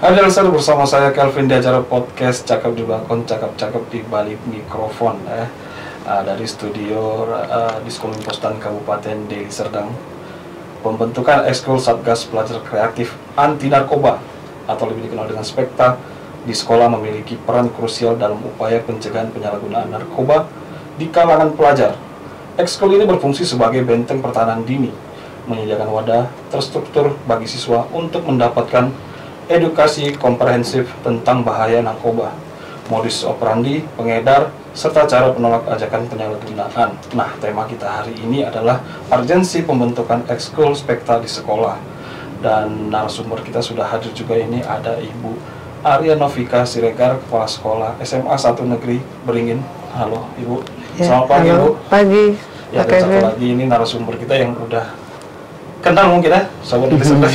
Ada selalu bersama saya Kelvin di acara podcast Cakap di Balkon, cakap-cakap di balik mikrofon dari studio di Sekolah Postan Kabupaten Deli Serdang. Pembentukan ekskul Satgas Pelajar Kreatif Anti Narkoba atau lebih dikenal dengan Spekta di sekolah memiliki peran krusial dalam upaya pencegahan penyalahgunaan narkoba di kalangan pelajar. Ekskul ini berfungsi sebagai benteng pertahanan dini, menyediakan wadah terstruktur bagi siswa untuk mendapatkan edukasi komprehensif tentang bahaya narkoba, modus operandi pengedar, serta cara penolak ajakan penyalahgunaan. Nah, tema kita hari ini adalah urgensi pembentukan ekskul Spekta di sekolah. Dan narasumber kita sudah hadir juga ini, ada Ibu Arya Novika Siregar, Kepala Sekolah SMA 1 Negeri Beringin. Halo Ibu, selamat pagi. Halo, Bu. Pagi. Ya, dan satu lagi ini narasumber kita yang udah kenal mungkin ya, sobat Deli Serdang.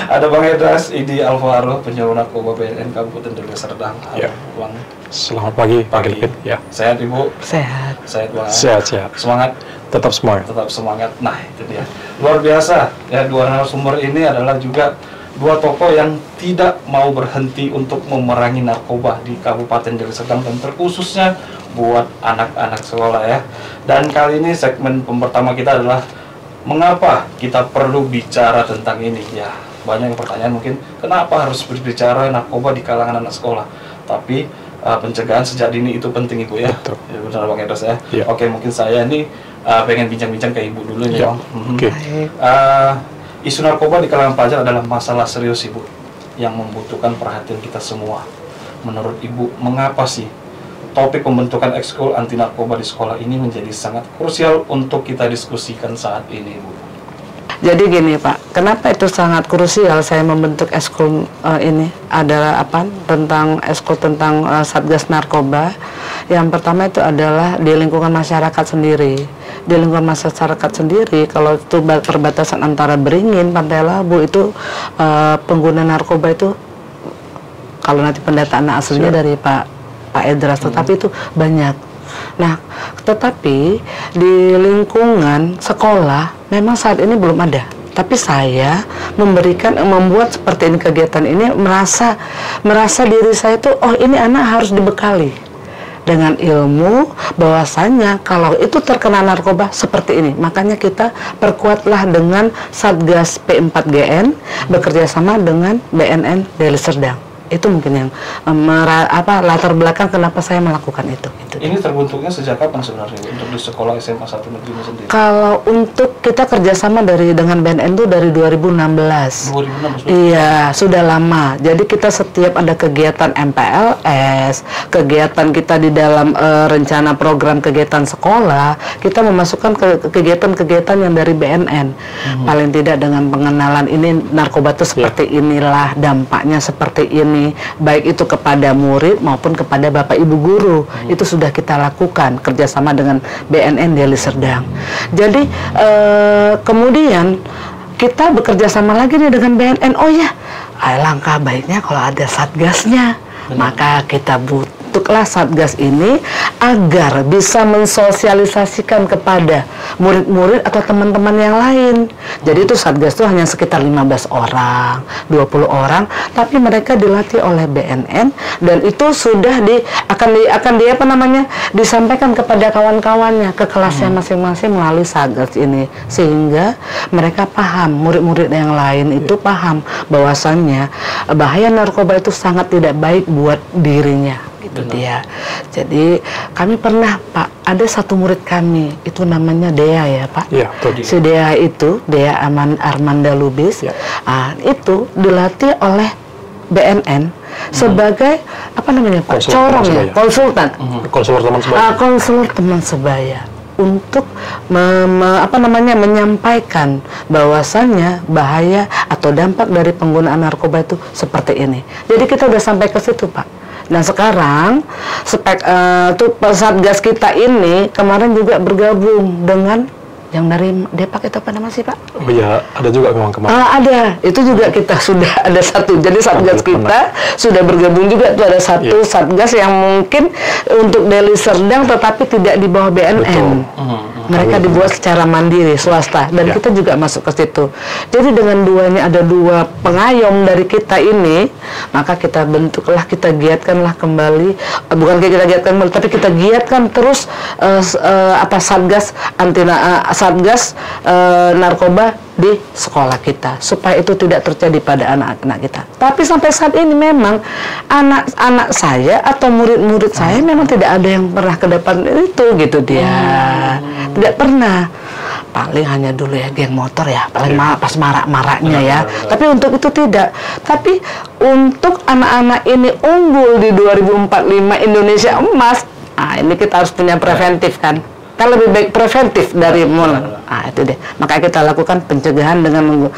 Ada Bang Edras Idi Alvaro, penyuluh narkoba BNN Kabupaten Deli Serdang. Halo, Bang. Selamat pagi, Pak Kelvin. Ya. Sehat Ibu? Sehat. Sehat banget. Sehat. Semangat? Tetap semangat. Tetap semangat. Nah, itu dia. Luar biasa. Ya, dua narasumber ini adalah juga dua tokoh yang tidak mau berhenti untuk memerangi narkoba di Kabupaten Deli Serdang dan terkhususnya buat anak-anak sekolah ya. Dan kali ini segmen pertama kita adalah mengapa kita perlu bicara tentang ini? Ya, banyak pertanyaan mungkin, kenapa harus berbicara narkoba di kalangan anak sekolah? Tapi pencegahan sejak dini itu penting Ibu ya. Betul. Ya, benar Bang Edras ya. Ya. Oke, mungkin saya ini pengen bincang-bincang ke Ibu dulu nih Ya. Bang. Oke. Isu narkoba di kalangan pelajar adalah masalah serius Ibu yang membutuhkan perhatian kita semua. Menurut Ibu, mengapa sih topik pembentukan ekskul anti narkoba di sekolah ini menjadi sangat krusial untuk kita diskusikan saat ini, Bu? Jadi gini Pak, kenapa itu sangat krusial saya membentuk ekskul ini adalah apa? Tentang ekskul tentang Satgas Narkoba. Yang pertama itu adalah di lingkungan masyarakat sendiri. Di lingkungan masyarakat sendiri, kalau itu perbatasan antara Beringin, Pantai Labu itu pengguna narkoba itu, kalau nanti pendataan aslinya dari Pak Edras, tetapi itu banyak. Nah, tetapi di lingkungan sekolah memang saat ini belum ada. Tapi saya membuat seperti ini, kegiatan ini merasa diri saya itu, oh ini anak harus dibekali dengan ilmu bahwasannya kalau itu terkena narkoba seperti ini. Makanya kita perkuatlah dengan Satgas P4GN bekerja sama dengan BNN Deli Serdang. Itu mungkin yang latar belakang kenapa saya melakukan itu. Ini terbentuknya sejak kapan sebenarnya untuk di sekolah SMA 1 Negeri ini sendiri? Kalau untuk kita kerjasama dengan BNN itu dari 2016. 2016? Iya, sudah lama. Jadi kita setiap ada kegiatan MPLS, kegiatan kita di dalam rencana program kegiatan sekolah, kita memasukkan kegiatan-kegiatan yang dari BNN. Paling tidak dengan pengenalan ini narkoba itu seperti inilah, dampaknya seperti ini. Baik itu kepada murid maupun kepada Bapak Ibu guru, itu sudah kita lakukan kerjasama dengan BNN Deli Serdang. Jadi kemudian kita bekerja sama lagi nih dengan BNN. Oh ya, langkah baiknya kalau ada satgasnya. Maka kita bentuklah satgas ini agar bisa mensosialisasikan kepada murid-murid atau teman-teman yang lain. Jadi itu satgas itu hanya sekitar 15 orang, 20 orang, tapi mereka dilatih oleh BNN dan itu sudah disampaikan kepada kawan-kawannya ke kelasnya masing-masing melalui satgas ini, sehingga mereka paham, murid-murid yang lain itu paham bahwasannya bahaya narkoba itu sangat tidak baik buat dirinya. Itu dia. Jadi kami pernah Pak, ada satu murid kami itu namanya Dea ya Pak. Ya, si Dea itu Dea Armanda Lubis. Ya. Itu dilatih oleh BNN sebagai apa namanya Pak? Corong ya, konsultan. Konselor teman sebaya untuk menyampaikan bahwasannya bahaya atau dampak dari penggunaan narkoba itu seperti ini. Jadi kita udah sampai ke situ Pak. Dan sekarang Satgas kita ini kemarin juga bergabung dengan yang dari Depak itu apa nama sih Pak? Oh iya, ada juga memang kemarin. Ada, itu juga kita sudah ada satu. Jadi satgas kita sudah bergabung juga, itu ada satu satgas yang mungkin untuk Deli Serdang tetapi tidak di bawah BNN. Mereka dibuat secara mandiri, swasta, dan kita juga masuk ke situ. Jadi dengan ada dua pengayom dari kita ini, maka kita bentuklah, kita giatkanlah kembali, bukan kita giatkan kembali, tapi kita giatkan terus satgas satgas narkoba di sekolah kita supaya itu tidak terjadi pada anak-anak kita. Tapi sampai saat ini memang anak-anak saya atau murid-murid saya memang tidak ada yang pernah ke depan itu gitu dia. Tidak pernah. Paling hanya dulu ya geng motor ya, paling pas marak-maraknya ya. Tapi untuk itu tidak. Tapi untuk anak-anak ini unggul di 2045 Indonesia emas, ini kita harus punya preventif kan. Kan lebih baik preventif dari itu deh. Makanya kita lakukan pencegahan dengan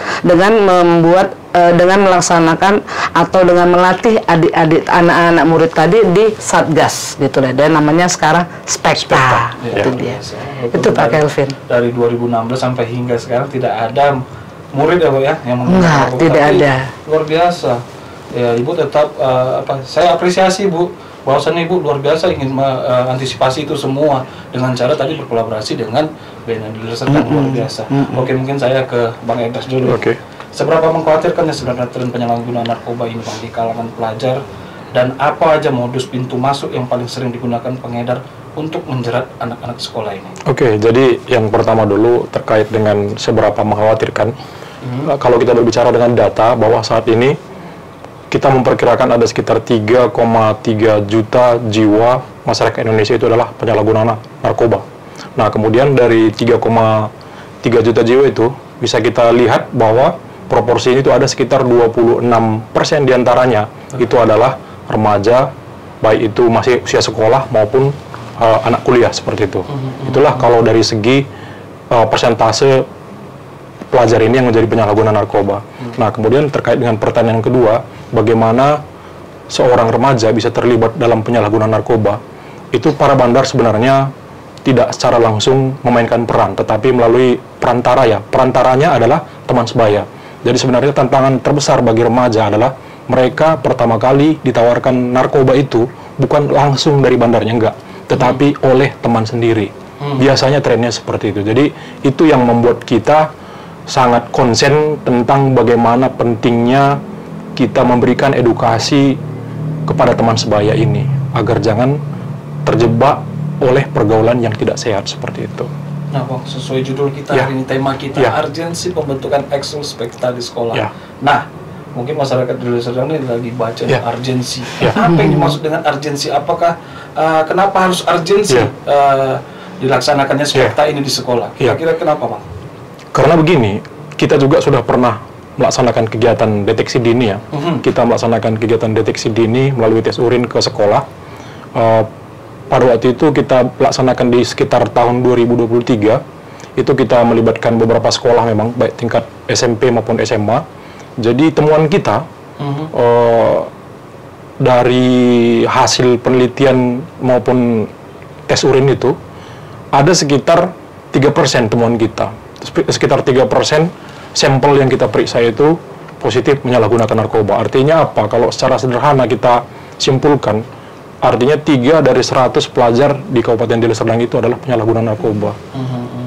melaksanakan atau dengan melatih adik-adik anak-anak murid tadi di satgas gitu deh. Dan namanya sekarang Spekta. Itu dia. Itu Pak Kelvin. Dari 2016 sampai hingga sekarang tidak ada murid ya Bu ya yang enggak, tidak ada. Luar biasa. Ya Ibu tetap saya apresiasi Bu. Bahwasannya Ibu luar biasa ingin mengantisipasi itu semua dengan cara tadi berkolaborasi dengan BNN Deli Serdang luar biasa. Oke, mungkin saya ke Bang Edras dulu. Seberapa mengkhawatirkan sebenarnya tren penyalahgunaan narkoba ini Bang di kalangan pelajar, dan apa aja modus pintu masuk yang paling sering digunakan pengedar untuk menjerat anak-anak sekolah ini? Oke, jadi yang pertama dulu terkait dengan seberapa mengkhawatirkan. Kalau kita berbicara dengan data bahwa saat ini kita memperkirakan ada sekitar 3,3 juta jiwa masyarakat Indonesia itu adalah penyalahguna narkoba. Nah, kemudian dari 3,3 juta jiwa itu bisa kita lihat bahwa proporsi itu ada sekitar 26% diantaranya itu adalah remaja, baik itu masih usia sekolah maupun anak kuliah seperti itu. Itulah kalau dari segi persentase pelajar ini yang menjadi penyalahguna narkoba. Nah, kemudian terkait dengan pertanyaan kedua, bagaimana seorang remaja bisa terlibat dalam penyalahgunaan narkoba? Itu para bandar sebenarnya tidak secara langsung memainkan peran, tetapi melalui perantara ya. Perantaranya adalah teman sebaya. Jadi sebenarnya tantangan terbesar bagi remaja adalah mereka pertama kali ditawarkan narkoba itu bukan langsung dari bandarnya, enggak, tetapi oleh teman sendiri. Biasanya trennya seperti itu. Jadi itu yang membuat kita sangat konsen tentang bagaimana pentingnya kita memberikan edukasi kepada teman sebaya ini agar jangan terjebak oleh pergaulan yang tidak sehat seperti itu. Nah Bang, sesuai judul kita hari ini, tema kita urgensi pembentukan Eksul Spekta di sekolah. Nah, mungkin masyarakat Deli Serdang ini lagi baca urgensi. Apa yang dimaksud dengan urgensi? Apakah kenapa harus urgensi dilaksanakannya Spekta ini di sekolah? Kira-kira kenapa Bang? Karena begini, kita juga sudah pernah melaksanakan kegiatan deteksi dini ya. Kita melaksanakan kegiatan deteksi dini melalui tes urin ke sekolah. Pada waktu itu kita laksanakan di sekitar tahun 2023. Itu kita melibatkan beberapa sekolah memang, baik tingkat SMP maupun SMA. Jadi temuan kita dari hasil penelitian maupun tes urin itu ada sekitar 3% temuan kita. Sekitar 3% sampel yang kita periksa itu positif menyalahgunakan narkoba. Artinya apa? Kalau secara sederhana kita simpulkan, artinya 3 dari 100 pelajar di Kabupaten Deli Serdang itu adalah penyalahguna narkoba.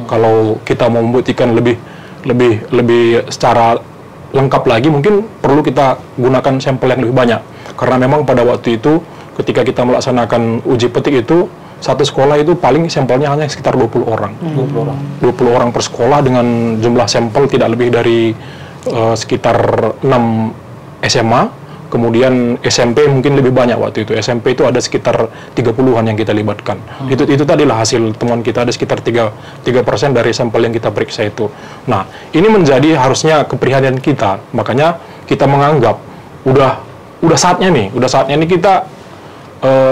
Kalau kita mau membuktikan lebih secara lengkap lagi, mungkin perlu kita gunakan sampel yang lebih banyak. Karena memang pada waktu itu ketika kita melaksanakan uji petik itu, satu sekolah itu paling sampelnya hanya sekitar 20 orang. 20 orang per sekolah dengan jumlah sampel tidak lebih dari sekitar 6 SMA. Kemudian SMP mungkin lebih banyak waktu itu. SMP itu ada sekitar 30-an yang kita libatkan. Itu tadilah hasil temuan kita, ada sekitar 3% dari sampel yang kita periksa itu. Nah, ini menjadi harusnya keprihatinan kita. Makanya kita menganggap udah saatnya nih kita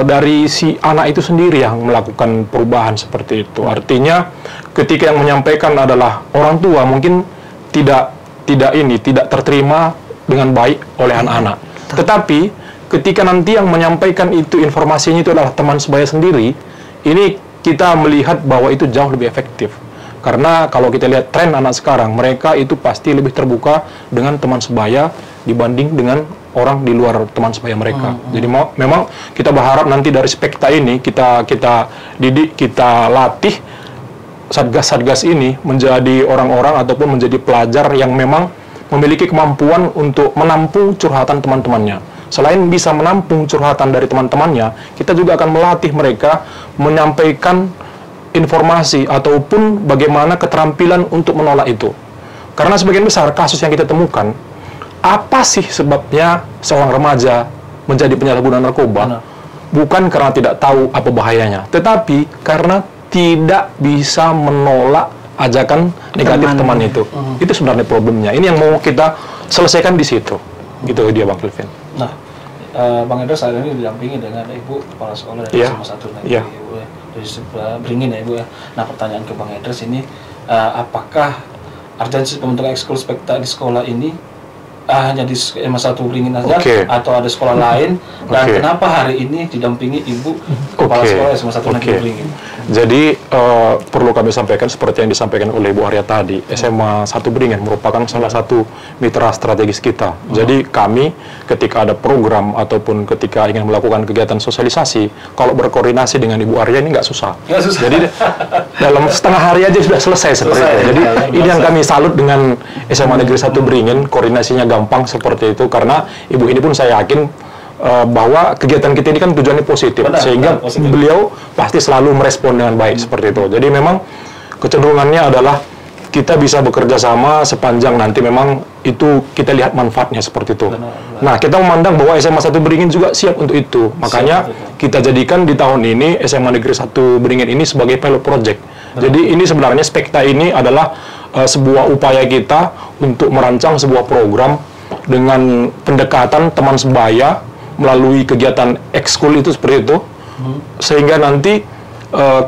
dari si anak itu sendiri yang melakukan perubahan seperti itu. Artinya ketika yang menyampaikan adalah orang tua, mungkin tidak terterima dengan baik oleh anak-anak. Tetapi ketika nanti yang menyampaikan itu informasinya itu adalah teman sebaya sendiri, ini kita melihat bahwa itu jauh lebih efektif. Karena kalau kita lihat tren anak sekarang, mereka itu pasti lebih terbuka dengan teman sebaya dibanding dengan orang di luar teman sebaya mereka. Jadi memang kita berharap nanti dari Spekta ini kita didik, kita latih satgas-satgas ini menjadi orang-orang ataupun menjadi pelajar yang memang memiliki kemampuan untuk menampung curhatan teman-temannya. Selain bisa menampung curhatan dari teman-temannya, kita juga akan melatih mereka menyampaikan informasi ataupun bagaimana keterampilan untuk menolak itu. Karena sebagian besar kasus yang kita temukan, apa sih sebabnya seorang remaja menjadi penyalahguna narkoba? Bukan karena tidak tahu apa bahayanya, tetapi karena tidak bisa menolak ajakan negatif teman itu. Itu sebenarnya problemnya. Ini yang mau kita selesaikan di situ. Gitu dia, Bang Kelvin. Nah, Bang Eder saat ini didampingi dengan Ibu Kepala Sekolah dari SMA 1 Negeri Ibu ya, dari Beringin ya Ibu ya. Nah, pertanyaan ke Bang Eder sini, apakah urgensi pembentukan ekskul Spekta di sekolah ini hanya di SMA 1 Beringin saja atau ada sekolah lain, dan kenapa hari ini didampingi Ibu Kepala Sekolah SMA 1 Negeri Beringin? Jadi perlu kami sampaikan seperti yang disampaikan oleh Bu Arya tadi, SMA 1 Beringin merupakan salah satu mitra strategis kita. Jadi kami ketika ada program ataupun ketika ingin melakukan kegiatan sosialisasi, kalau berkoordinasi dengan Ibu Arya ini nggak susah. Jadi dalam setengah hari aja sudah selesai seperti itu. Jadi ini yang kami salut dengan SMA Negeri 1 Beringin, koordinasinya gampang seperti itu, karena Ibu ini pun saya yakin bahwa kegiatan kita ini kan tujuannya positif, sehingga beliau pasti selalu merespon dengan baik seperti itu. Jadi memang kecenderungannya adalah kita bisa bekerja sama sepanjang nanti memang itu kita lihat manfaatnya seperti itu. Nah, kita memandang bahwa SMA 1 Beringin juga siap untuk itu. Makanya kita jadikan di tahun ini SMA Negeri 1 Beringin ini sebagai pilot project. Jadi ini sebenarnya Spekta ini adalah sebuah upaya kita untuk merancang sebuah program dengan pendekatan teman sebaya melalui kegiatan ekskul itu seperti itu, sehingga nanti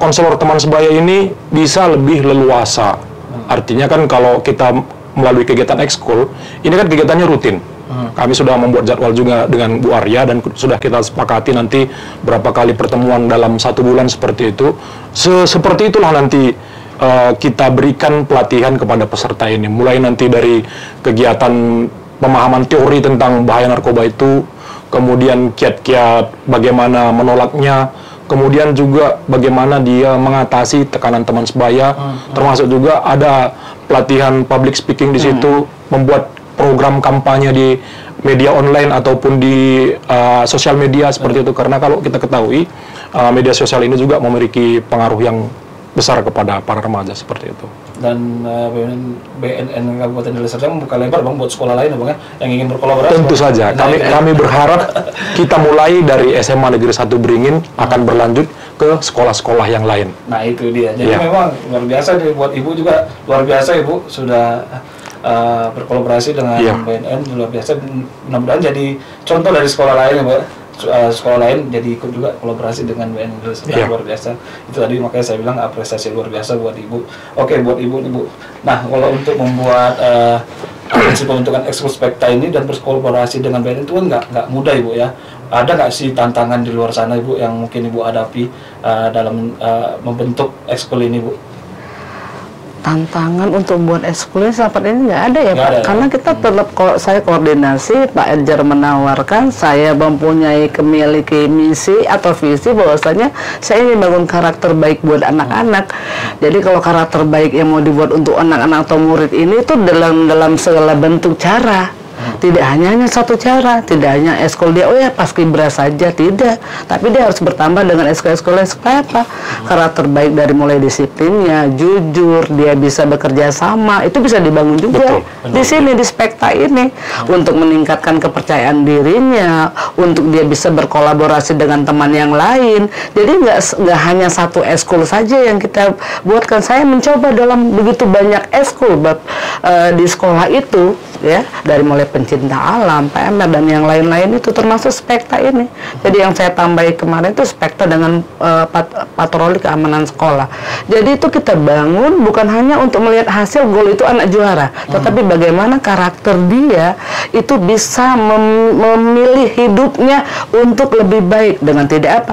konselor teman sebaya ini bisa lebih leluasa. Artinya kan kalau kita melalui kegiatan ekskul, ini kan kegiatannya rutin. Kami sudah membuat jadwal juga dengan Bu Arya dan sudah kita sepakati nanti berapa kali pertemuan dalam 1 bulan seperti itu. Seperti itulah nanti kita berikan pelatihan kepada peserta ini, mulai nanti dari kegiatan pemahaman teori tentang bahaya narkoba itu, kemudian kiat-kiat bagaimana menolaknya, kemudian juga bagaimana dia mengatasi tekanan teman sebaya, termasuk juga ada pelatihan public speaking di situ, membuat program kampanye di media online ataupun di sosial media seperti itu, karena kalau kita ketahui media sosial ini juga memiliki pengaruh yang besar kepada para remaja seperti itu. Dan BNN Kabupaten Deli Serdang membuka lebar Bang buat sekolah lain Bang ya, yang ingin berkolaborasi. Tentu saja, kami berharap kita mulai dari SMA Negeri 1 Beringin akan berlanjut ke sekolah-sekolah yang lain. Nah itu dia, jadi memang luar biasa nih, buat Ibu juga luar biasa Ibu sudah berkolaborasi dengan BNN, luar biasa. Mudah-mudahan jadi contoh dari sekolah lain ya Pak. Sekolah lain jadi ikut juga kolaborasi dengan BNN luar biasa. Itu tadi makanya saya bilang apresiasi luar biasa buat Ibu. Oke, buat Ibu. Nah, kalau untuk membuat pembentukan ekskul Spekta ini dan berkolaborasi dengan BNN itu kan nggak mudah Ibu ya. Ada nggak sih tantangan di luar sana Ibu yang mungkin Ibu hadapi dalam membentuk ekskul ini Bu? Tantangan untuk membuat ekskul saat ini nggak ada ya Pak, karena kita tetap saya koordinasi, Pak Edjar menawarkan, saya mempunyai memiliki misi atau visi bahwasanya saya ingin bangun karakter baik buat anak-anak. Jadi kalau karakter baik yang mau dibuat untuk anak-anak atau murid ini itu dalam segala bentuk cara. Tidak hanya satu cara, tidak hanya ekskul dia, oh ya paskibra saja, tidak. Tapi dia harus bertambah dengan ekskul-ekskul supaya apa? Karakter baik dari mulai disiplinnya, jujur, dia bisa bekerja sama, itu bisa dibangun juga. Di sini, di Spekta ini, untuk meningkatkan kepercayaan dirinya, untuk dia bisa berkolaborasi dengan teman yang lain. Jadi nggak hanya satu ekskul saja yang kita buatkan. Saya mencoba dalam begitu banyak ekskul di sekolah itu, ya, dari mulai pencinta alam, PMR dan yang lain-lain itu termasuk Spekta ini. Jadi yang saya tambahi kemarin itu Spekta dengan patroli keamanan sekolah. Jadi itu kita bangun bukan hanya untuk melihat hasil gol itu anak juara, tetapi bagaimana karakter dia itu bisa memilih hidupnya untuk lebih baik dengan tidak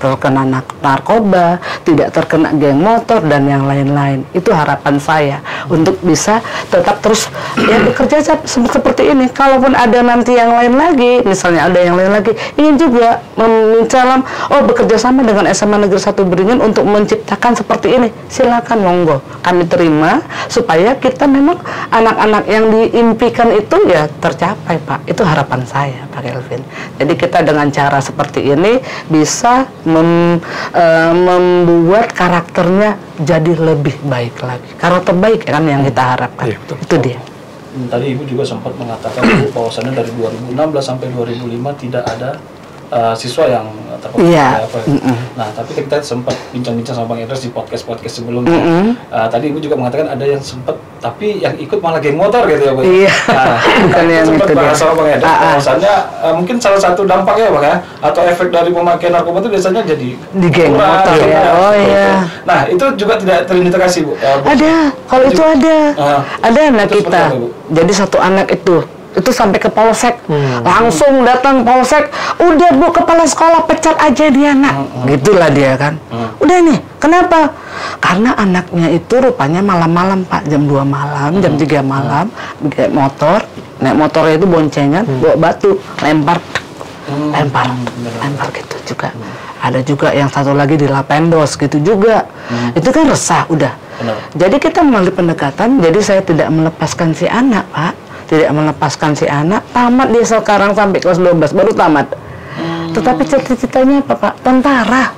terkena narkoba, tidak terkena geng motor dan yang lain-lain. Itu harapan saya untuk bisa tetap terus ya bekerja seperti ini. Kalaupun ada nanti yang lain lagi, misalnya ada yang lain lagi ingin juga mencalam bekerja sama dengan SMA Negeri 1 Beringin untuk menciptakan seperti ini, silakan monggo, kami terima supaya kita memang anak-anak yang diimpikan itu ya tercapai, Pak. Itu harapan saya, Pak Kelvin. Jadi kita dengan cara seperti ini bisa membuat karakternya jadi lebih baik lagi. Karakter baik kan yang kita harapkan. Iya, betul. Itu dia. Tadi Ibu juga sempat mengatakan bahwasannya dari 2016 sampai 2005 tidak ada siswa yang terpapar. Iya. Nah, tapi kita sempat bincang-bincang sama Bang Edras di podcast sebelumnya. Tadi Ibu juga mengatakan ada yang sempat, tapi yang ikut malah geng motor gitu ya, Bang. Iya. Nah, Bukan yang sempat itu bahas dia. sama Bang Edras, bahwasannya mungkin salah satu dampaknya Bang ya, atau efek dari pemakaian narkoba itu biasanya jadi Di geng motor ya. Oh iya. Nah, itu juga tidak terindikasi, Bu. Ada, kalau itu ada. Ada anak Itu seperti kita. apa, Bu? Jadi satu anak itu sampai ke polsek, langsung datang polsek, udah Bu, kepala sekolah pecat aja dia nak, gitulah dia kan. Udah nih, kenapa? Karena anaknya itu rupanya malam-malam Pak, jam 2 malam, jam 3 malam, naik motornya itu boncengan, bawa batu, lempar gitu juga. Ada juga yang satu lagi di Lapendos gitu juga. Itu kan resah udah. Benar. Jadi kita melalui pendekatan, jadi saya tidak melepaskan si anak, Pak. Tidak melepaskan si anak, tamat dia sekarang sampai kelas 12, baru tamat. Tetapi cita-citanya apa, Pak? Tentara.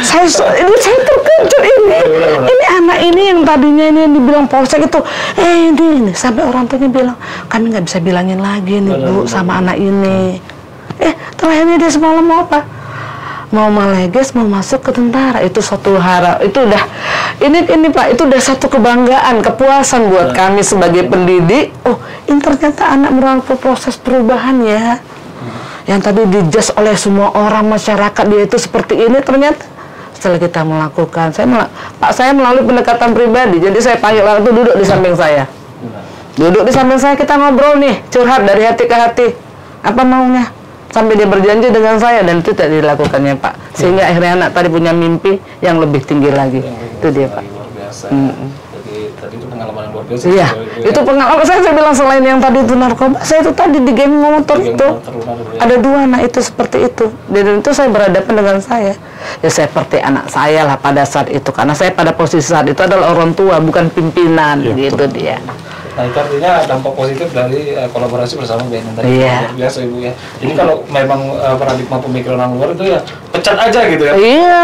saya terkejut ini. Ini anak ini yang tadinya ini yang dibilang polsek itu, ini sampai orang tuanya bilang, kami nggak bisa bilangin lagi nih Bu sama anak ini. Terakhirnya dia semalam mau apa? Mau meleges, mau masuk ke tentara. Itu suatu itu udah ini Pak, itu udah satu kebanggaan, kepuasan buat kami sebagai pendidik. Ini ternyata anak melalui proses perubahan ya. Yang tadi dijudge oleh semua orang masyarakat dia itu seperti ini, ternyata setelah kita melakukan, saya melalui pendekatan pribadi. Jadi saya panggil orang itu duduk di samping saya. Duduk di samping saya, kita ngobrol nih, curhat dari hati ke hati. Apa maunya? Sampai dia berjanji dengan saya, dan itu tidak dilakukannya Pak. Sehingga akhirnya anak tadi punya mimpi yang lebih tinggi lagi. Itu dia Pak. Luar biasa. Jadi tadi itu pengalaman yang luar biasa. Iya, itu pengalaman saya bilang selain yang tadi itu narkoba, saya itu tadi di geng motor itu ada 2 anak itu seperti itu. Dan itu saya berhadapan dengan saya. Ya seperti anak saya lah pada saat itu, karena saya pada posisi saat itu adalah orang tua, bukan pimpinan, gitu dia. Nah, itu artinya dampak positif dari kolaborasi bersama BNN tadi. Iya. Luar biasa Ibu ya. Jadi kalau memang paradigma pemikiran orang luar itu ya pecat aja gitu ya. Iya,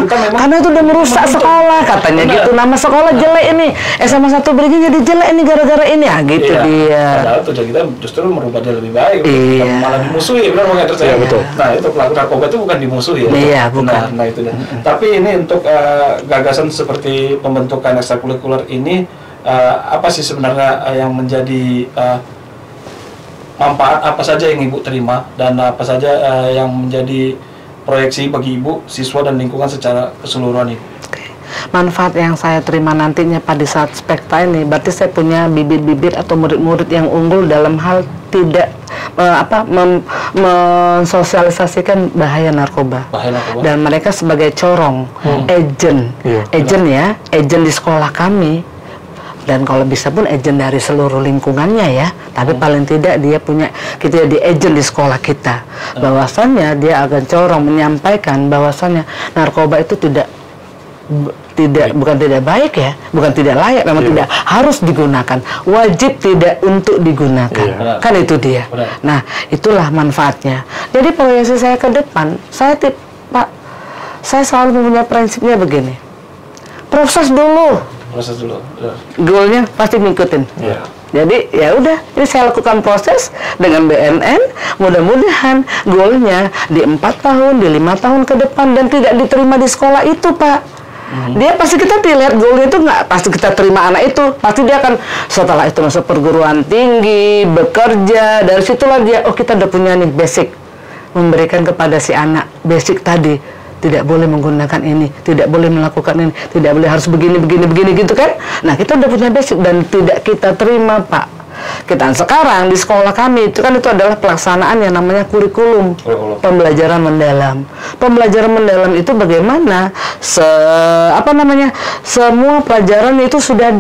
Kita memang karena itu udah merusak sekolah katanya. Benar. Gitu, nama sekolah jelek ini, SMA 1 Beringin jadi jelek ini gara-gara ini, gitu Iya. dia. Padahal tujuan kita justru merubah dia lebih baik, Iya. malah dimusuhi, benar Bang Edras? Iya, betul. Nah, itu pelaku narkoba itu bukan dimusuhi ya. Iya, bukan. Nah, itu dah. Tapi ini untuk gagasan seperti pembentukan ekstrakurikuler ini, apa sih sebenarnya yang menjadi manfaat apa saja yang Ibu terima dan apa saja yang menjadi proyeksi bagi Ibu, siswa dan lingkungan secara keseluruhan ini? Manfaat yang saya terima nantinya pada saat Spekta ini, berarti saya punya bibit-bibit atau murid-murid yang unggul dalam hal tidak mensosialisasikan bahaya narkoba. Dan mereka sebagai corong, agen di sekolah kami. Dan kalau bisa pun agen dari seluruh lingkungannya ya, tapi paling tidak dia punya, kita jadi agen di sekolah kita, bahwasannya dia akan corong menyampaikan bahwasannya narkoba itu bukan tidak baik ya, bukan tidak layak, memang tidak harus digunakan, wajib tidak untuk digunakan, kan itu dia. Nah, itulah manfaatnya. Jadi proyeksi saya ke depan, saya selalu mempunyai prinsipnya begini, proses dulu, goalnya pasti ngikutin. Jadi ya udah, ini saya lakukan proses dengan BNN, mudah-mudahan goalnya di 4 tahun, di 5 tahun ke depan dan tidak diterima di sekolah itu Pak. Dia pasti kita lihat goalnya itu nggak pasti kita terima anak itu, pasti dia akan setelah itu masuk perguruan tinggi, bekerja, dari situlah dia kita udah punya nih basic, memberikan kepada si anak basic tadi, tidak boleh menggunakan ini, tidak boleh melakukan ini, tidak boleh harus begini gitu kan. Nah kita udah punya basic dan tidak kita terima Pak. Kita sekarang di sekolah kami itu kan itu adalah pelaksanaan yang namanya kurikulum pembelajaran mendalam. Pembelajaran mendalam itu bagaimana semua pelajaran itu sudah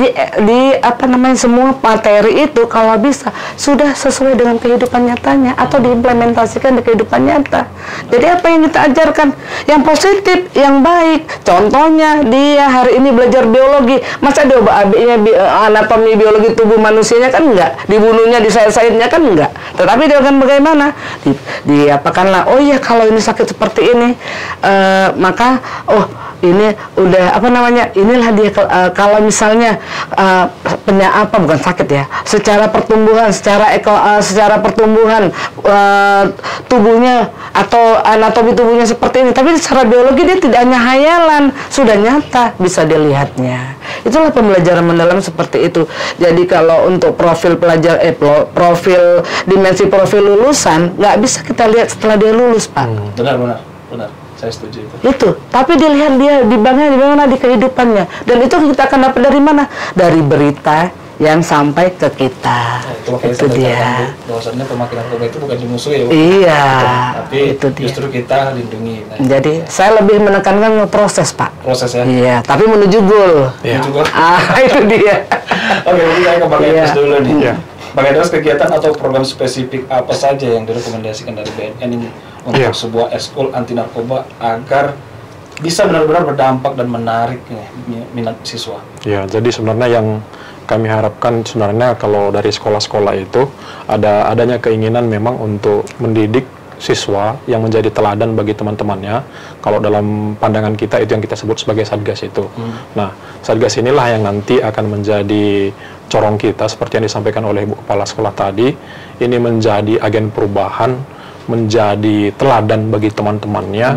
semua materi itu kalau bisa sudah sesuai dengan kehidupan nyatanya atau diimplementasikan di kehidupan nyata. Jadi apa yang kita ajarkan yang positif, yang baik. Contohnya dia hari ini belajar biologi, masa dia anatomi biologi tubuh manusianya kan enggak, dibunuhnya, disayat-sayatnya kan enggak. Tetapi dia akan bagaimana? Diapakanlah, oh iya kalau ini sakit seperti ini, maka ini udah inilah dia kalau misalnya bukan sakit ya, secara pertumbuhan, secara pertumbuhan tubuhnya atau anatomi tubuhnya seperti ini, tapi secara biologi dia tidak hanya hayalan, sudah nyata bisa dilihatnya. Itulah pembelajaran mendalam seperti itu. Jadi kalau untuk dimensi profil lulusan nggak bisa kita lihat setelah dia lulus, Pak. Benar. Saya setuju itu. Tapi dilihat dia di bagaimana di kehidupannya, dan itu kita akan dapat dari mana? Dari berita yang sampai ke kita. Itu dia. Bahwasannya pemakai narkoba itu bukan dimusuhi ya, Bu? Iya. Tapi itu justru kita lindungi. Jadi saya lebih menekankan proses, Pak. Proses ya. Iya, tapi menuju goal. Menuju goal. Itu dia. Oke, mungkin saya ke Bang Edras dulu nih. Bang Edras, kegiatan atau program spesifik apa saja yang direkomendasikan dari BNN ini untuk sebuah ekskul anti narkoba agar bisa benar-benar berdampak dan menarik minat siswa? Ya, jadi sebenarnya yang kami harapkan sebenarnya kalau dari sekolah-sekolah itu adanya keinginan memang untuk mendidik siswa yang menjadi teladan bagi teman-temannya. Kalau dalam pandangan kita itu yang kita sebut sebagai Satgas itu. Nah, Satgas inilah yang nanti akan menjadi corong kita seperti yang disampaikan oleh Ibu Kepala Sekolah tadi. Ini menjadi agen perubahan, menjadi teladan bagi teman-temannya.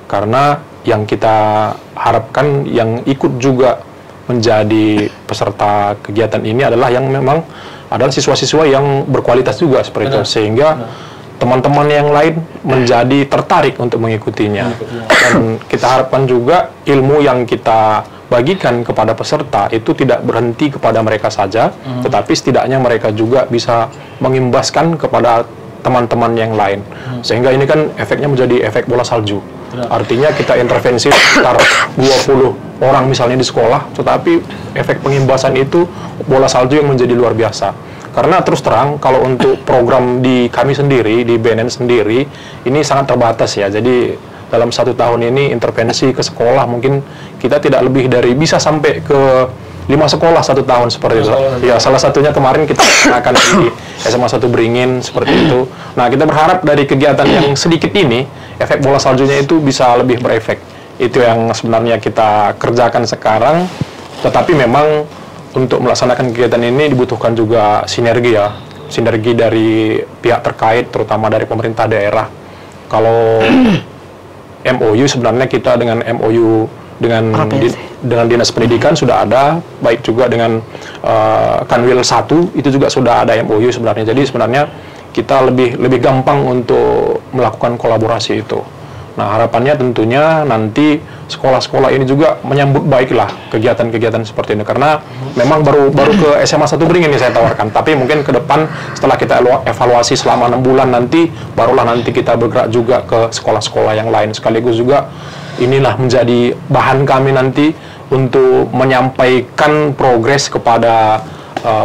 Karena yang kita harapkan yang ikut juga menjadi peserta kegiatan ini adalah yang memang adalah siswa-siswa yang berkualitas juga seperti itu, sehingga teman-teman yang lain menjadi tertarik untuk mengikutinya. Dan kita harapkan juga ilmu yang kita bagikan kepada peserta itu tidak berhenti kepada mereka saja, tetapi setidaknya mereka juga bisa mengimbaskan kepada teman-teman yang lain, sehingga ini kan efeknya menjadi efek bola salju. Artinya kita intervensi sekitar 20 orang misalnya di sekolah, tetapi efek pengimbasan itu bola salju yang menjadi luar biasa. Karena terus terang, kalau untuk program di kami sendiri, di BNN sendiri, ini sangat terbatas ya. Jadi dalam 1 tahun ini intervensi ke sekolah mungkin kita tidak lebih dari bisa sampai ke 5 sekolah 1 tahun seperti itu. Ya, salah satunya kemarin kita akan di SMA 1 Beringin seperti itu. Nah, kita berharap dari kegiatan yang sedikit ini, efek bola saljunya itu bisa lebih berefek. Itu yang sebenarnya kita kerjakan sekarang. Tetapi memang untuk melaksanakan kegiatan ini dibutuhkan juga sinergi ya. Sinergi dari pihak terkait, terutama dari pemerintah daerah. Kalau MOU sebenarnya kita dengan MOU dengan Dinas Pendidikan sudah ada, baik juga dengan Kanwil 1 itu juga sudah ada MOU sebenarnya. Jadi sebenarnya kita lebih gampang untuk melakukan kolaborasi itu. Nah, harapannya tentunya nanti sekolah-sekolah ini juga menyambut baiklah kegiatan-kegiatan seperti ini, karena memang baru ke SMA 1 Beringin ini saya tawarkan, tapi mungkin ke depan setelah kita evaluasi selama 6 bulan nanti barulah nanti kita bergerak juga ke sekolah-sekolah yang lain. Sekaligus juga inilah menjadi bahan kami nanti untuk menyampaikan progres kepada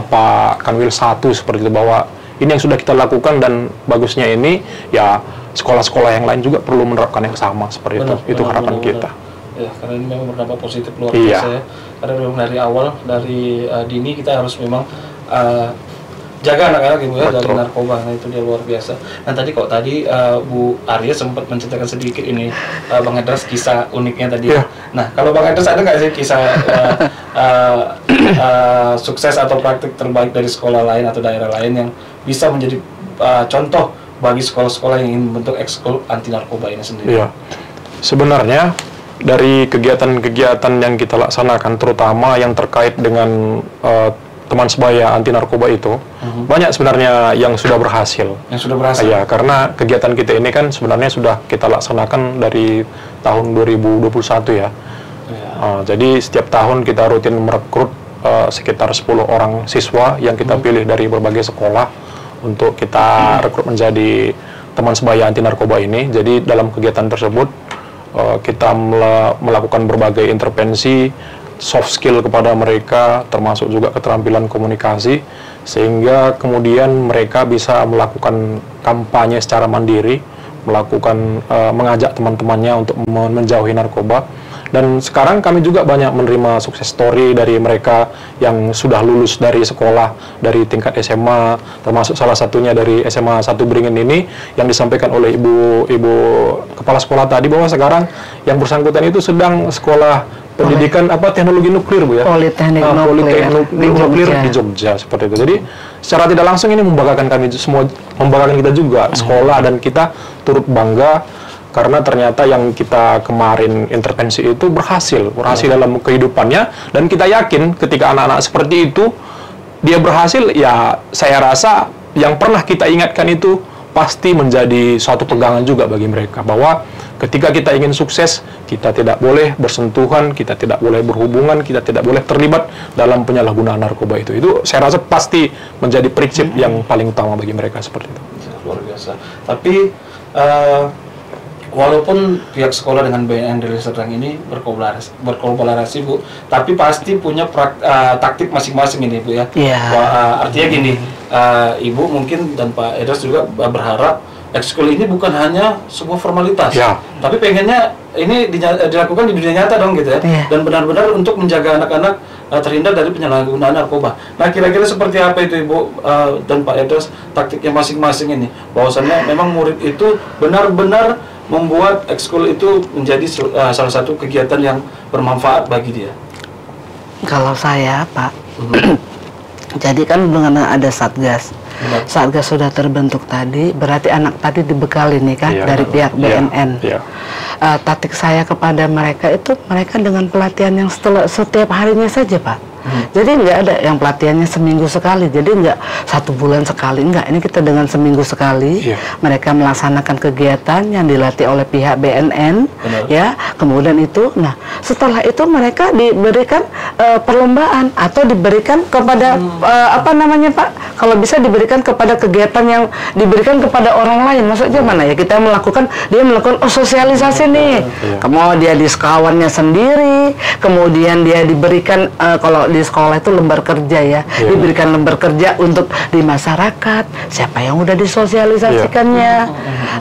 Pak Kanwil 1 seperti itu, bahwa ini yang sudah kita lakukan dan bagusnya ini ya sekolah-sekolah yang lain juga perlu menerapkan yang sama seperti itu harapan kita. Ya, karena ini memang berdampak positif luar biasa ya. Karena memang dari awal, dari dini kita harus memang jaga anak-anak ibu ya dari narkoba. Nah, itu dia luar biasa. Nah, tadi Bu Arya sempat menceritakan sedikit ini Bang Edras kisah uniknya tadi. Nah, kalau Bang Edras ada nggak sih kisah sukses atau praktik terbaik dari sekolah lain atau daerah lain yang bisa menjadi contoh bagi sekolah-sekolah yang ingin membentuk ekskul anti narkoba ini sendiri? Iya, sebenarnya dari kegiatan-kegiatan yang kita laksanakan, terutama yang terkait dengan teman sebaya anti narkoba itu, banyak sebenarnya yang sudah berhasil. Yang sudah berhasil? Ya, karena kegiatan kita ini kan sebenarnya sudah kita laksanakan dari tahun 2021 ya. Jadi setiap tahun kita rutin merekrut sekitar 10 orang siswa yang kita pilih dari berbagai sekolah untuk kita rekrut menjadi teman sebaya anti narkoba ini. Jadi dalam kegiatan tersebut kita melakukan berbagai intervensi soft skill kepada mereka, termasuk juga keterampilan komunikasi, sehingga kemudian mereka bisa melakukan kampanye secara mandiri, mengajak teman-temannya untuk menjauhi narkoba. Dan sekarang kami juga banyak menerima sukses story dari mereka yang sudah lulus dari sekolah, dari tingkat SMA, termasuk salah satunya dari SMA 1 Beringin ini, yang disampaikan oleh ibu kepala sekolah tadi, bahwa sekarang yang bersangkutan itu sedang sekolah pendidikan teknologi nuklir, Bu ya. Politeknik nuklir di Jogja seperti itu. Jadi secara tidak langsung ini membanggakan kami semua, membanggakan kita juga sekolah, dan kita turut bangga karena ternyata yang kita kemarin intervensi itu berhasil dalam kehidupannya, dan kita yakin ketika anak-anak seperti itu dia berhasil, ya saya rasa yang pernah kita ingatkan itu pasti menjadi suatu pegangan juga bagi mereka, bahwa ketika kita ingin sukses, kita tidak boleh bersentuhan, kita tidak boleh berhubungan, kita tidak boleh terlibat dalam penyalahgunaan narkoba itu. Itu saya rasa pasti menjadi prinsip yang paling utama bagi mereka seperti itu. Luar biasa. Tapi walaupun pihak sekolah dengan BNN Deli Serdang ini berkolaborasi, Bu, tapi pasti punya taktik masing-masing ini, Bu ya. Artinya gini, Ibu mungkin dan Pak Edas juga berharap ekskul ini bukan hanya sebuah formalitas, tapi pengennya ini dilakukan di dunia nyata dong gitu ya, dan benar-benar untuk menjaga anak-anak terhindar dari penyalahgunaan narkoba. Nah, kira-kira seperti apa itu Ibu dan Pak Edas taktiknya masing-masing ini, bahwasannya memang murid itu benar-benar membuat ekskul itu menjadi salah satu kegiatan yang bermanfaat bagi dia? Kalau saya, Pak, jadi kan dengan ada Satgas. Satgas sudah terbentuk tadi, berarti anak tadi dibekali nih kan dari pihak BNN. Taktik saya kepada mereka itu, mereka dengan pelatihan yang setiap harinya saja, Pak. Jadi nggak ada yang pelatihannya seminggu sekali, jadi nggak 1 bulan sekali, nggak. Ini kita dengan seminggu sekali, mereka melaksanakan kegiatan yang dilatih oleh pihak BNN, ya. Kemudian itu, nah setelah itu mereka diberikan perlombaan atau diberikan kepada apa namanya, Pak? Kalau bisa diberikan kepada kegiatan yang diberikan kepada orang lain. Maksudnya mana ya? Dia melakukan sosialisasi nih. Kemudian dia di sekawannya sendiri, kemudian dia diberikan kalau di sekolah itu lembar kerja ya, diberikan lembar kerja untuk di masyarakat, siapa yang udah disosialisasikannya.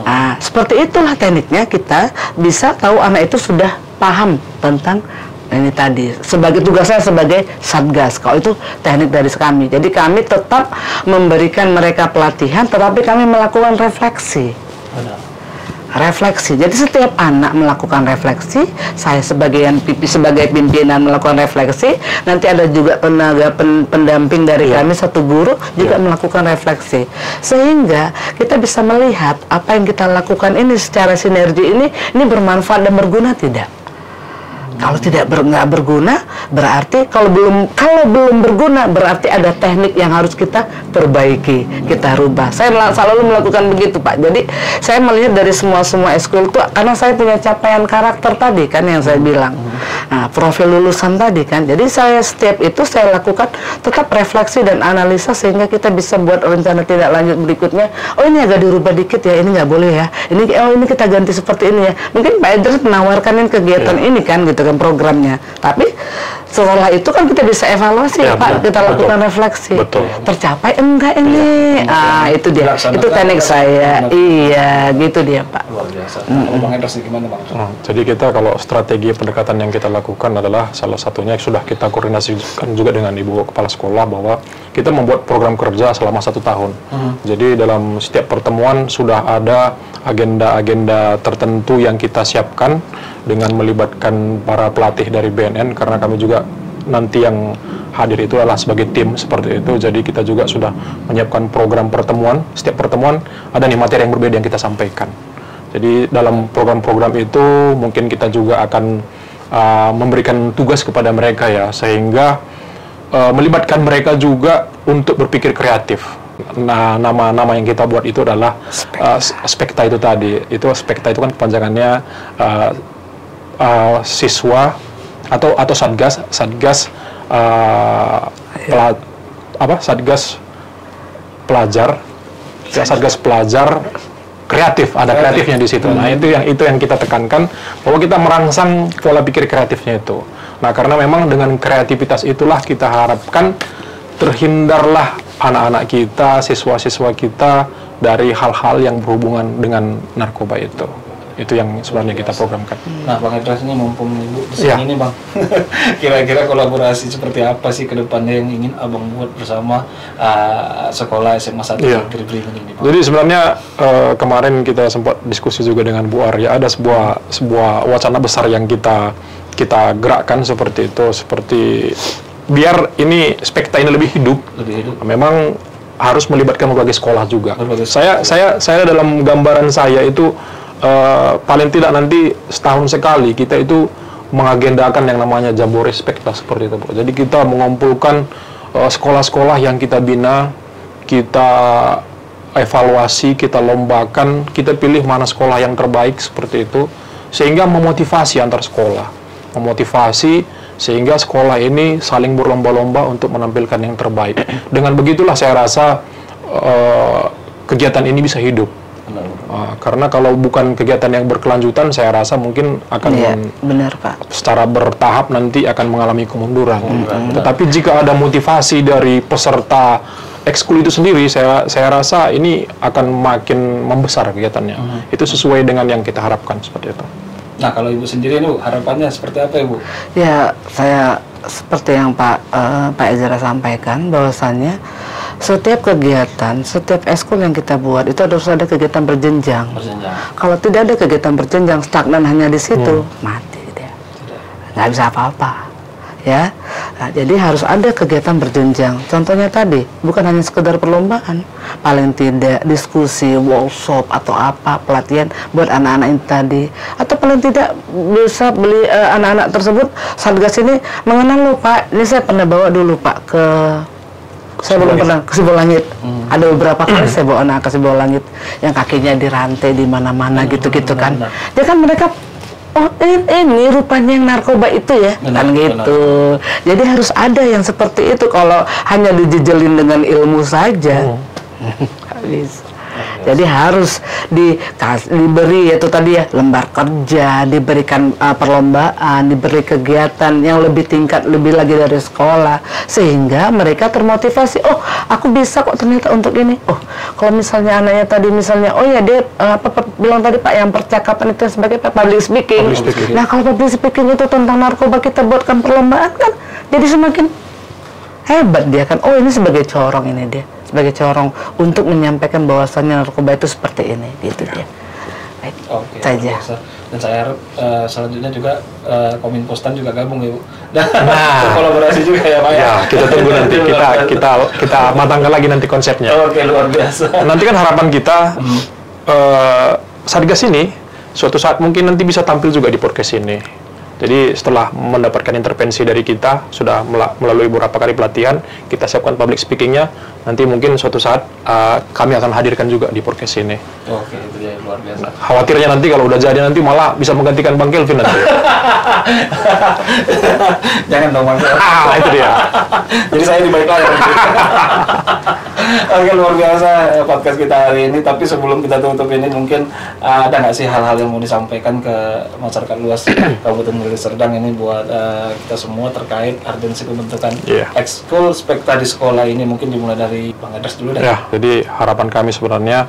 Nah, seperti itulah tekniknya, kita bisa tahu anak itu sudah paham tentang ini tadi, sebagai tugasnya sebagai Satgas. Kalau itu teknik dari kami, jadi kami tetap memberikan mereka pelatihan, tetapi kami melakukan refleksi. Refleksi. Jadi setiap anak melakukan refleksi, saya sebagai pimpinan melakukan refleksi, nanti ada juga tenaga pendamping dari kami, satu guru juga melakukan refleksi, sehingga kita bisa melihat apa yang kita lakukan ini secara sinergi ini bermanfaat dan berguna tidak. Kalau nggak berguna, berarti kalau belum berguna, berarti ada teknik yang harus kita perbaiki, kita rubah. Saya selalu melakukan begitu, Pak. Jadi saya melihat dari semua ekskul itu, karena saya punya capaian karakter tadi kan yang saya bilang. Nah, profil lulusan tadi kan. Jadi setiap itu saya lakukan tetap refleksi dan analisa, sehingga kita bisa buat rencana tindak lanjut berikutnya. Oh, ini agak dirubah dikit ya, ini nggak boleh ya. Ini kita ganti seperti ini ya. Mungkin Pak Edris menawarkan kegiatan ini kan gitu kan, programnya. Tapi setelah itu kan kita bisa evaluasi, Pak, kita lakukan refleksi. Tercapai enggak ini? Itu dia. Itu teknik saya. Iya, gitu dia, Pak. Luar biasa. Bang Edris gimana, Bang? Jadi kita kalau strategi pendekatan yang kita lakukan adalah salah satunya sudah kita koordinasikan juga dengan Ibu Kepala Sekolah, bahwa kita membuat program kerja selama 1 tahun. Jadi dalam setiap pertemuan sudah ada agenda-agenda tertentu yang kita siapkan dengan melibatkan para pelatih dari BNN, karena kami juga nanti yang hadir itu adalah sebagai tim seperti itu. Jadi kita juga sudah menyiapkan program pertemuan. Setiap pertemuan ada nih materi yang berbeda yang kita sampaikan. Jadi dalam program-program itu mungkin kita juga akan memberikan tugas kepada mereka ya, sehingga melibatkan mereka juga untuk berpikir kreatif. Nah, nama-nama yang kita buat itu adalah Spekta itu tadi. Itu Spekta itu kan kepanjangannya siswa atau satgas satgas pelajar, satgas pelajar kreatif, ada kreatifnya di situ. Nah, itu yang kita tekankan, bahwa kita merangsang pola pikir kreatifnya itu. Nah, karena memang dengan kreativitas itulah kita harapkan terhindarlah anak-anak kita, siswa-siswa kita dari hal-hal yang berhubungan dengan narkoba itu. Itu yang sebenarnya kita programkan. Nah, Bang Edras ini mumpung Ibu di sini nih, Bang. Kira-kira kolaborasi seperti apa sih ke depannya yang ingin Abang buat bersama sekolah SMA 1 Negeri Beringin ini, Bang? Jadi sebenarnya kemarin kita sempat diskusi juga dengan Bu Arya, ada sebuah wacana besar yang kita gerakkan seperti itu, seperti biar ini Spekta ini lebih hidup. Memang harus melibatkan berbagai sekolah juga. Saya dalam gambaran saya itu paling tidak nanti setahun sekali kita itu mengagendakan yang namanya Jambore Spekta seperti itu, Bu. Jadi kita mengumpulkan sekolah-sekolah yang kita bina, kita evaluasi, kita lombakan, kita pilih mana sekolah yang terbaik seperti itu, sehingga memotivasi antar sekolah, sehingga sekolah ini saling berlomba-lomba untuk menampilkan yang terbaik. Dengan begitulah saya rasa kegiatan ini bisa hidup. Karena kalau bukan kegiatan yang berkelanjutan, saya rasa mungkin akan benar, Pak. Secara bertahap nanti akan mengalami kemunduran. Tetapi jika ada motivasi dari peserta ekskul itu sendiri, saya rasa ini akan makin membesar kegiatannya. Itu sesuai dengan yang kita harapkan seperti itu. Nah, kalau Ibu sendiri ini, harapannya seperti apa, Ibu? Ya, saya seperti yang Pak Ezra sampaikan, bahwasannya setiap kegiatan, setiap ekskul yang kita buat itu harus ada kegiatan berjenjang. Kalau tidak ada kegiatan berjenjang, stagnan hanya di situ, mati dia. Nggak bisa apa-apa. Ya, nah, jadi harus ada kegiatan berjenjang. Contohnya tadi, bukan hanya sekedar perlombaan, paling tidak diskusi, workshop atau apa, pelatihan buat anak-anak ini tadi. Atau paling tidak bisa beli anak-anak tersebut, Satgas ini mengenal loh, Pak. Ini saya pernah bawa dulu, Pak, ke saya belum pernah ke Sibolangit. Ada beberapa kali saya bawa anak ke Sibolangit yang kakinya dirantai di mana-mana gitu-gitu kan. Dia kan mereka, oh ini rupanya yang narkoba itu ya, kan gitu. Jadi harus ada yang seperti itu. Kalau hanya dijejelin dengan ilmu saja, habis. Jadi harus diberi itu tadi ya, lembar kerja, diberikan perlombaan, diberi kegiatan yang lebih tingkat, lebih lagi dari sekolah, sehingga mereka termotivasi. Oh, aku bisa kok ternyata untuk ini. Oh, kalau misalnya anaknya tadi misalnya, oh ya dia bilang tadi Pak, yang percakapan itu sebagai public speaking. Nah, kalau public speaking itu tentang narkoba kita buatkan perlombaan kan, jadi semakin hebat dia kan. Oh, ini sebagai corong ini dia. Sebagai corong untuk menyampaikan bahwasannya narkoba itu seperti ini, gitu dia. Baik, saja. Dan saya harap selanjutnya juga Kominpostan juga gabung, Ibu. Dan kolaborasi juga ya, Pak. Ya, kita tunggu nanti. Kita matangkan lagi nanti konsepnya. Oke, luar biasa. Nanti kan harapan kita Satgas ini suatu saat mungkin nanti bisa tampil juga di podcast ini. Jadi setelah mendapatkan intervensi dari kita, sudah melalui beberapa kali pelatihan, kita siapkan public speakingnya, nanti mungkin suatu saat kami akan hadirkan juga di podcast ini. Oke, itu ya, luar biasa. Nah, khawatirnya nanti kalau udah jadi nanti malah bisa menggantikan Bang Kelvin nanti. Jangan dong, Bang. Itu dia. Jadi saya di balik layar. Oke, luar biasa podcast kita hari ini. Tapi sebelum kita tutup ini, mungkin ada nggak sih hal-hal yang mau disampaikan ke masyarakat luas Kabupaten Deli Serdang ini buat kita semua terkait urgensi pembentukan ekskul Spekta di sekolah ini? Mungkin dimulai dari Bang Edras dulu deh. Ya, jadi harapan kami sebenarnya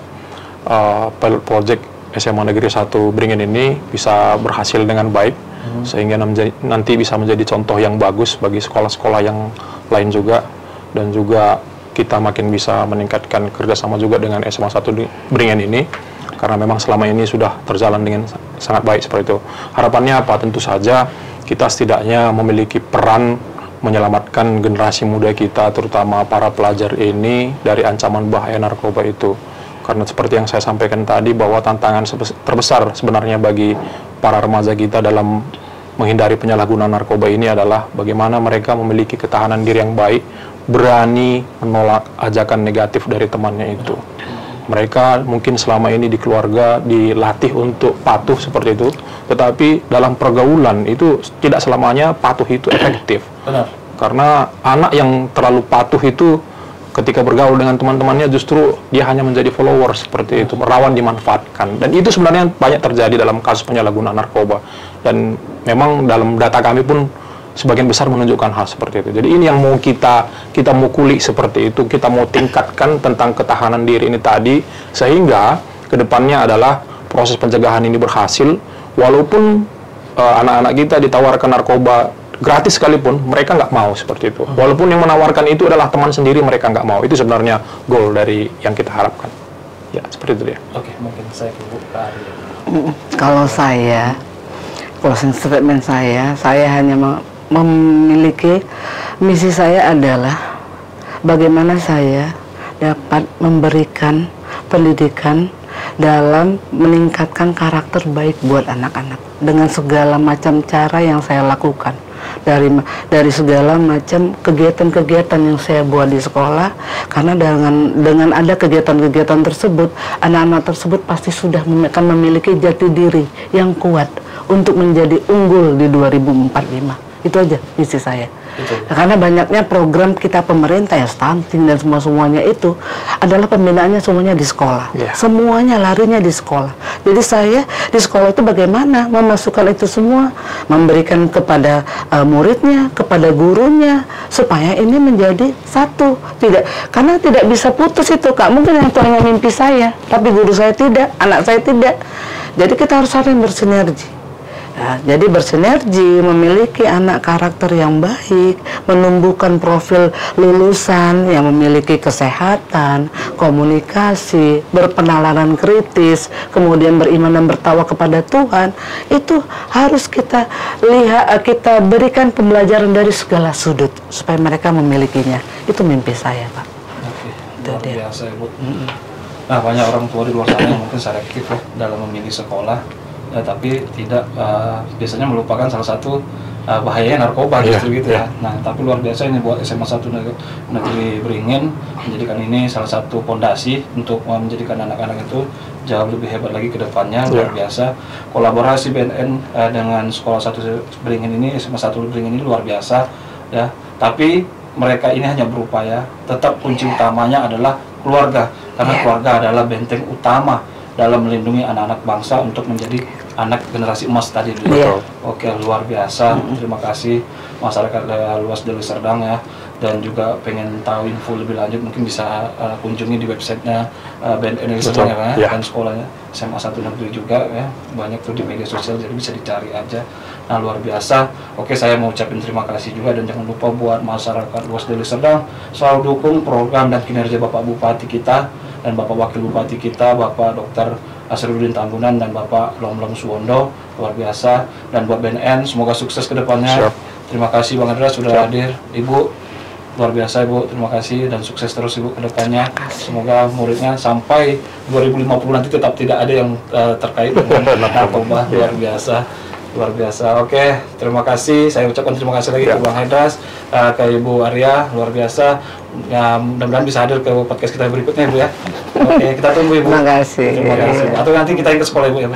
pilot project SMA Negeri 1 Beringin ini bisa berhasil dengan baik, sehingga nanti bisa menjadi contoh yang bagus bagi sekolah-sekolah yang lain juga, dan juga kita makin bisa meningkatkan kerjasama juga dengan SMA 1 Beringin ini, karena memang selama ini sudah terjalan dengan sangat baik seperti itu. Harapannya apa? Tentu saja kita setidaknya memiliki peran menyelamatkan generasi muda kita, terutama para pelajar ini, dari ancaman bahaya narkoba itu. Karena seperti yang saya sampaikan tadi, bahwa tantangan terbesar sebenarnya bagi para remaja kita dalam menghindari penyalahgunaan narkoba ini adalah bagaimana mereka memiliki ketahanan diri yang baik, berani menolak ajakan negatif dari temannya itu. Mereka mungkin selama ini di keluarga dilatih untuk patuh seperti itu, tetapi dalam pergaulan itu tidak selamanya patuh itu efektif. Benar. Karena anak yang terlalu patuh itu ketika bergaul dengan teman-temannya justru dia hanya menjadi follower seperti itu, rawan dimanfaatkan. Dan itu sebenarnya banyak terjadi dalam kasus penyalahgunaan narkoba. Dan memang dalam data kami pun sebagian besar menunjukkan hal seperti itu. Jadi ini yang mau kita mau kulik seperti itu, kita mau tingkatkan tentang ketahanan diri ini tadi, sehingga kedepannya adalah proses pencegahan ini berhasil, walaupun anak-anak kita ditawarkan narkoba gratis sekalipun, mereka nggak mau seperti itu. Walaupun yang menawarkan itu adalah teman sendiri, mereka nggak mau. Itu sebenarnya goal dari yang kita harapkan. Ya, seperti itu dia. Oke, mungkin saya ke Bu Arya. Kalau saya, closing statement saya hanya memiliki misi saya adalah bagaimana saya dapat memberikan pendidikan dalam meningkatkan karakter baik buat anak-anak dengan segala macam cara yang saya lakukan, dari segala macam kegiatan-kegiatan yang saya buat di sekolah, karena dengan ada kegiatan-kegiatan tersebut, anak-anak tersebut pasti sudah akan memiliki jati diri yang kuat untuk menjadi unggul di 2045. Itu aja misi saya. Karena banyaknya program kita pemerintah ya, stunting dan semuanya itu adalah pembinaannya semuanya di sekolah. Semuanya larinya di sekolah. Jadi saya di sekolah itu bagaimana memasukkan itu semua, memberikan kepada muridnya, kepada gurunya, supaya ini menjadi satu. Karena tidak bisa putus itu, Kak. Mungkin yang hanya mimpi saya, tapi guru saya tidak, anak saya tidak. Jadi kita harus saling bersinergi. Nah, jadi bersinergi, memiliki anak karakter yang baik, menumbuhkan profil lulusan yang memiliki kesehatan, komunikasi, berpenalaran kritis, kemudian beriman dan bertakwa kepada Tuhan. Itu harus kita lihat, kita berikan pembelajaran dari segala sudut supaya mereka memilikinya. Itu mimpi saya, Pak. Oke, luar biasa, Ibu. Nah, banyak orang tua di luar sana yang mungkin selektif ya dalam memilih sekolah. Tapi tidak biasanya melupakan salah satu bahayanya narkoba justru gitu ya. Nah, tapi luar biasa ini buat SMA 1 Negeri Beringin menjadikan ini salah satu fondasi untuk menjadikan anak-anak itu jauh lebih hebat lagi ke depannya. Luar biasa. Kolaborasi BNN dengan Sekolah 1 Beringin ini, SMA 1 Beringin ini luar biasa ya. Tapi mereka ini hanya berupaya, tetap kunci utamanya adalah keluarga, karena keluarga adalah benteng utama dalam melindungi anak-anak bangsa untuk menjadi anak generasi emas tadi dulu. Oke, luar biasa. Terima kasih masyarakat luas Deli Serdang ya. Dan juga pengen tahu info lebih lanjut mungkin bisa kunjungi di websitenya BNN Deli Serdang ya, dan sekolahnya SMA 1 Negeri juga ya. Banyak tuh di media sosial, jadi bisa dicari aja. Nah, luar biasa. Oke, saya mau ucapin terima kasih juga, dan jangan lupa buat masyarakat luas Deli Serdang selalu dukung program dan kinerja Bapak Bupati kita dan Bapak Wakil Bupati kita, Bapak Dr. Asruddin Tambunan dan Bapak Lomlong Suwondo. Luar biasa. Dan buat BNN semoga sukses ke depannya. Terima kasih Bang Andra sudah hadir. Ibu, luar biasa Ibu, terima kasih dan sukses terus Ibu ke depannya. Semoga muridnya sampai 2050 nanti tetap tidak ada yang terkait dengan narkoba. Luar biasa. Luar biasa. Oke, terima kasih. Saya ucapkan terima kasih lagi ke Bang Hedras, ke Ibu Arya, luar biasa. Ya, mudah-mudahan bisa hadir ke podcast kita berikutnya, Ibu ya. Oke, kita tunggu Ibu. Terima kasih. Terima kasih. Atau nanti kita ke sekolah Ibu ya.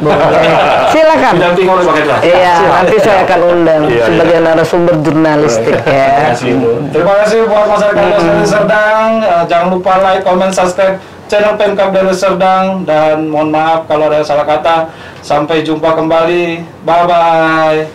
Silakan. Didampingi oleh Bang Hedras. Iya, nanti saya akan undang sebagai narasumber jurnalistik ya. Terima kasih Ibu. Terima kasih buat masyarakat Deli Serdang. Jangan lupa like, comment, subscribe channel Pemkab Deli Serdang, dan mohon maaf kalau ada salah kata. Sampai jumpa kembali. Bye bye.